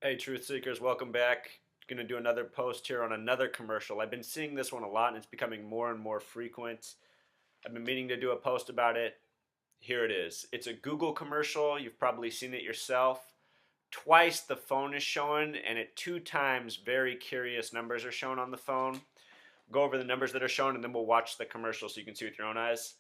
Hey, Truth Seekers, welcome back. Going to do another post here on another commercial. I've been seeing this one a lot and it's becoming more and more frequent. I've been meaning to do a post about it. Here it is. It's a Google commercial. You've probably seen it yourself. Twice the phone is showing, and at two times, very curious numbers are shown on the phone. Go over the numbers that are shown, and then we'll watch the commercial so you can see with your own eyes.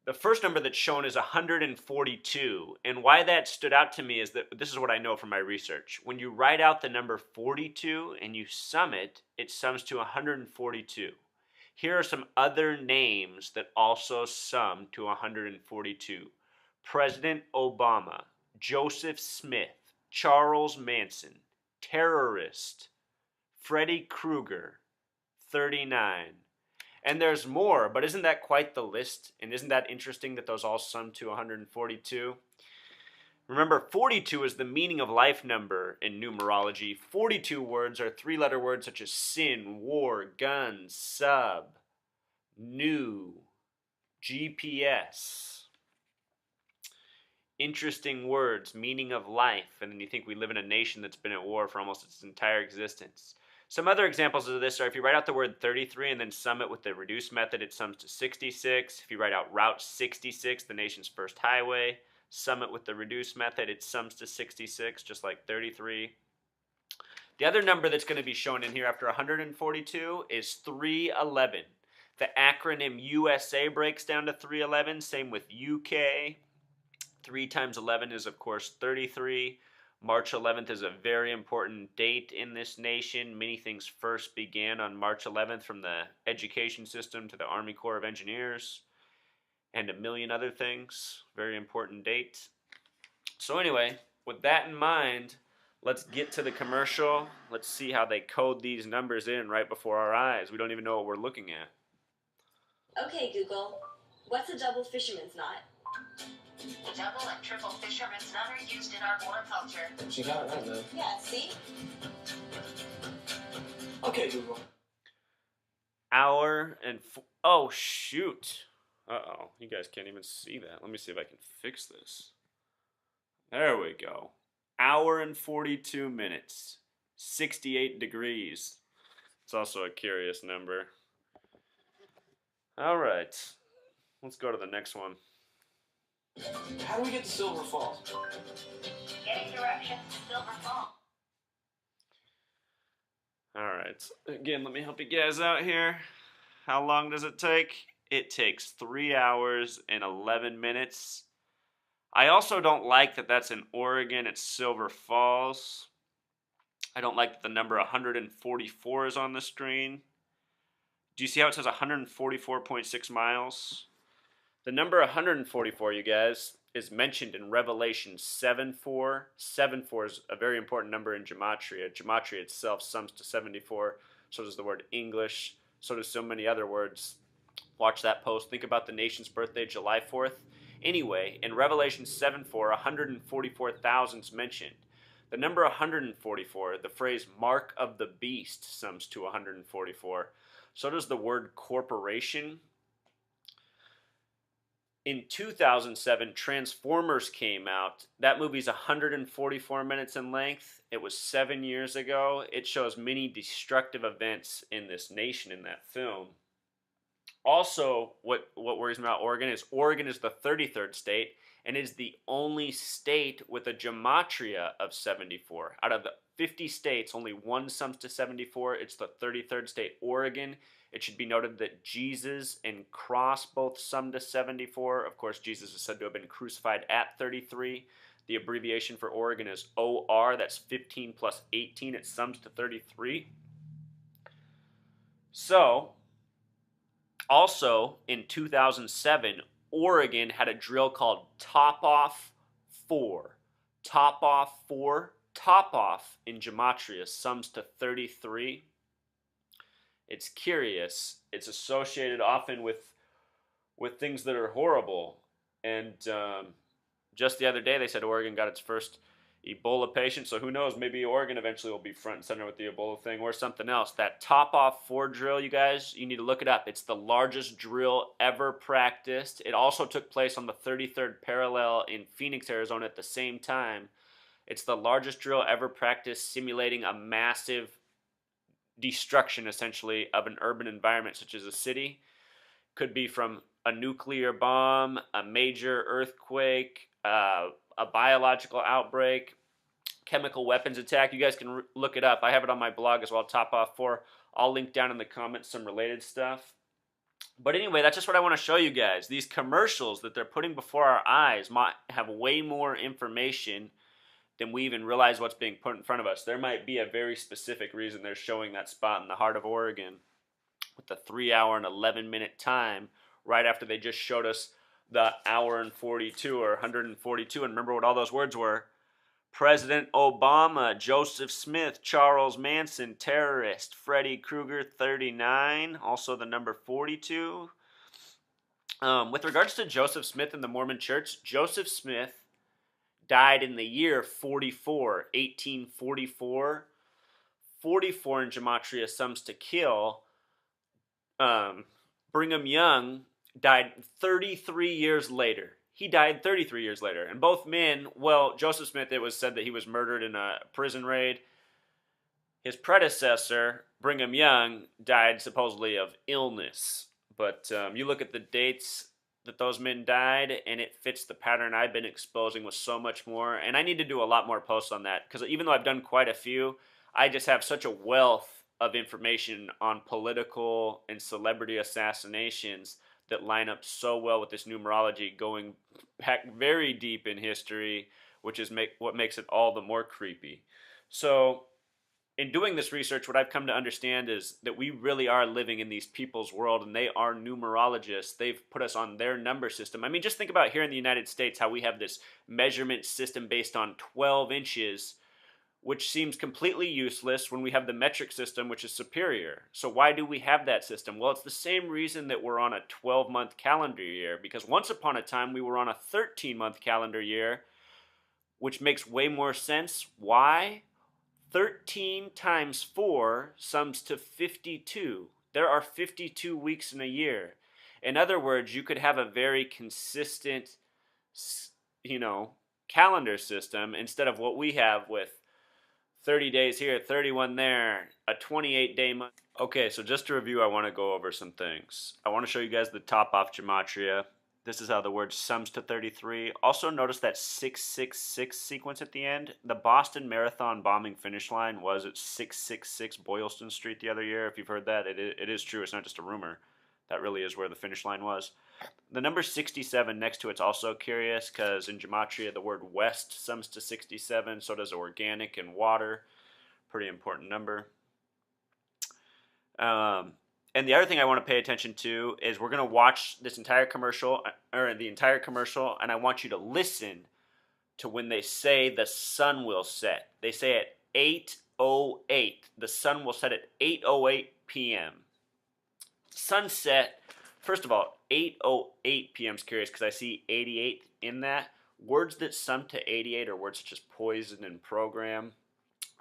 The first number that's shown is 142, and why that stood out to me is that this is what I know from my research. When you write out the number 42 and you sum it, it sums to 142. Here are some other names that also sum to 142. President Obama, Joseph Smith, Charles Manson, terrorist, Freddy Krueger, 39. And there's more, but isn't that quite the list? And isn't that interesting that those all sum to 142? Remember, 42 is the meaning of life number in numerology. 42 words are three-letter words such as sin, war, guns, sub, new, GPS. Interesting words, meaning of life. And then you think we live in a nation that's been at war for almost its entire existence. Some other examples of this are if you write out the word 33 and then sum it with the reduced method, it sums to 66. If you write out Route 66, the nation's first highway, sum it with the reduced method, it sums to 66, just like 33. The other number that's going to be shown in here after 142 is 311. The acronym USA breaks down to 311, same with UK. 3 times 11 is, of course, 33. March 11th is a very important date in this nation. Many things first began on March 11th, from the education system to the Army Corps of Engineers and a million other things. Very important date. So anyway, with that in mind, let's get to the commercial. Let's see how they code these numbers in right before our eyes. We don't even know what we're looking at. Okay, Google, what's a double fisherman's knot? The double and triple fisherman's knot are used in our war culture. She got it right, man. Yeah, see? Okay, Google. Hour and... oh, shoot. Uh-oh. You guys can't even see that. Let me see if I can fix this. There we go. Hour and 42 minutes. 68 degrees. It's also a curious number. All right. Let's go to the next one. How do we get to Silver Falls? Getting directions to Silver Falls. Alright, again, let me help you guys out here. How long does it take? It takes 3 hours and 11 minutes. I also don't like that that's in Oregon, it's Silver Falls. I don't like that the number 144 is on the screen. Do you see how it says 144.6 miles? The number 144, you guys, is mentioned in Revelation 7:4. 7:4 is a very important number in gematria. Gematria itself sums to 74. So does the word English. So does so many other words. Watch that post. Think about the nation's birthday, July 4th. Anyway, in Revelation 7:4, 144,000 is mentioned. The number 144, the phrase mark of the beast, sums to 144. So does the word corporation. In 2007, Transformers came out. That movie's 144 minutes in length. It was 7 years ago. It shows many destructive events in this nation in that film. Also, what worries me about Oregon is the 33rd state and is the only state with a gematria of 74. Out of the 50 states, only one sums to 74. It's the 33rd state, Oregon. It should be noted that Jesus and cross both sum to 74. Of course, Jesus is said to have been crucified at 33. The abbreviation for Oregon is OR. That's 15 plus 18. It sums to 33. So, also in 2007, Oregon had a drill called Top Off 4. Top Off 4. Top Off in gematria sums to 33. It's curious. It's associated often with things that are horrible. And just the other day, they said Oregon got its first Ebola patient. So who knows? Maybe Oregon eventually will be front and center with the Ebola thing or something else. That Top Off 4 drill, you guys, you need to look it up. It's the largest drill ever practiced. It also took place on the 33rd parallel in Phoenix, Arizona at the same time. It's the largest drill ever practiced, simulating a massive destruction, essentially, of an urban environment such as a city. Could be from a nuclear bomb, a major earthquake, a biological outbreak, chemical weapons attack. You guys can look it up. I have it on my blog as well, Top Off 4. I'll link down in the comments some related stuff. But anyway, that's just what I want to show you guys. These commercials that they're putting before our eyes might have way more information than we even realize what's being put in front of us. There might be a very specific reason they're showing that spot in the heart of Oregon with the 3 hour and 11-minute time right after they just showed us the hour and 42 or 142. And remember what all those words were. President Obama, Joseph Smith, Charles Manson, terrorist, Freddy Krueger, 39, also the number 42. With regards to Joseph Smith and the Mormon Church, Joseph Smith died in the year 44, 1844. 44 in Gematria sums to kill. Brigham Young died 33 years later. He died 33 years later. And both men, well, Joseph Smith, it was said that he was murdered in a prison raid. His predecessor, Brigham Young, died supposedly of illness. But you look at the dates that those men died, and it fits the pattern I've been exposing with so much more. And I need to do a lot more posts on that, because even though I've done quite a few, I just have such a wealth of information on political and celebrity assassinations that line up so well with this numerology, going back very deep in history, which is what makes it all the more creepy. So in doing this research, what I've come to understand is that we really are living in these people's world, and they are numerologists. They've put us on their number system. I mean, just think about here in the United States how we have this measurement system based on 12 inches, which seems completely useless when we have the metric system, which is superior. So why do we have that system? Well, it's the same reason that we're on a 12-month calendar year, because once upon a time we were on a 13-month calendar year, which makes way more sense. Why? 13 times 4 sums to 52. There are 52 weeks in a year. In other words, you could have a very consistent, calendar system instead of what we have with 30 days here, 31 there, a 28-day month. Okay, so just to review, I want to go over some things. I want to show you guys the top off gematria. This is how the word sums to 33. Also notice that 666 sequence at the end. The Boston Marathon bombing finish line was at 666 Boylston Street the other year. If you've heard that, it is true. It's not just a rumor. That really is where the finish line was. The number 67 next to it's also curious, because in gematria the word west sums to 67, so does organic and water. Pretty important number. And the other thing I want to pay attention to is we're going to watch this entire commercial, or the entire commercial, and I want you to listen to when they say the sun will set. They say at 8:08. The sun will set at 8:08 p.m. Sunset. First of all, 8:08 p.m. is curious because I see 88 in that. Words that sum to 88 are words such as poison and program.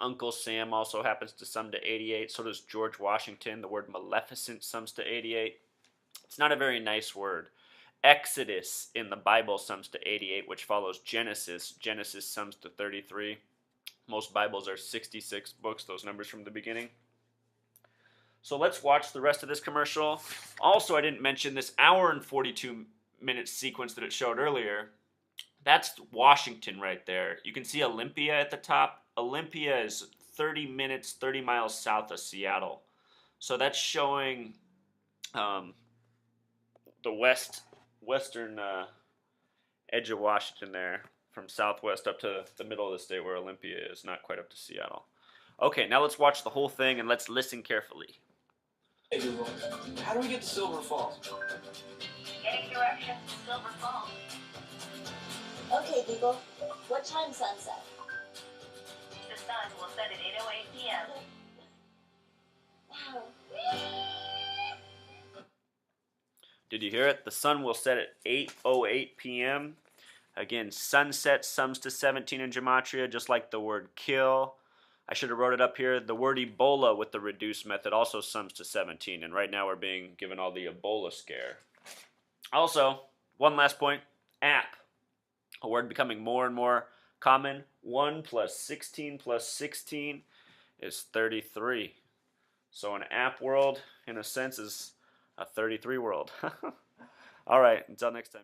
Uncle Sam also happens to sum to 88. So does George Washington. The word maleficent sums to 88. It's not a very nice word. Exodus in the Bible sums to 88, which follows Genesis. Genesis sums to 33. Most Bibles are 66 books, those numbers from the beginning. So let's watch the rest of this commercial. Also, I didn't mention this hour and 42-minute sequence that it showed earlier. That's Washington right there. You can see Olympia at the top. Olympia is 30 minutes, 30 miles south of Seattle. So that's showing the western edge of Washington there, from southwest up to the middle of the state where Olympia is, not quite up to Seattle. Okay, now let's watch the whole thing and let's listen carefully. Hey Google, how do we get to Silver Falls? Getting directions to Silver Falls. Okay, Google. What time sunset? The sun will set at 8:08 p.m. Wow. Did you hear it? The sun will set at 8:08 p.m. Again, sunset sums to 17 in gematria, just like the word kill. I should have wrote it up here. The word Ebola with the reduced method also sums to 17, and right now we're being given all the Ebola scare. Also, one last point, app. A word becoming more and more Common, 1 plus 16 plus 16 is 33. So an app world, in a sense, is a 33 world. All right, until next time.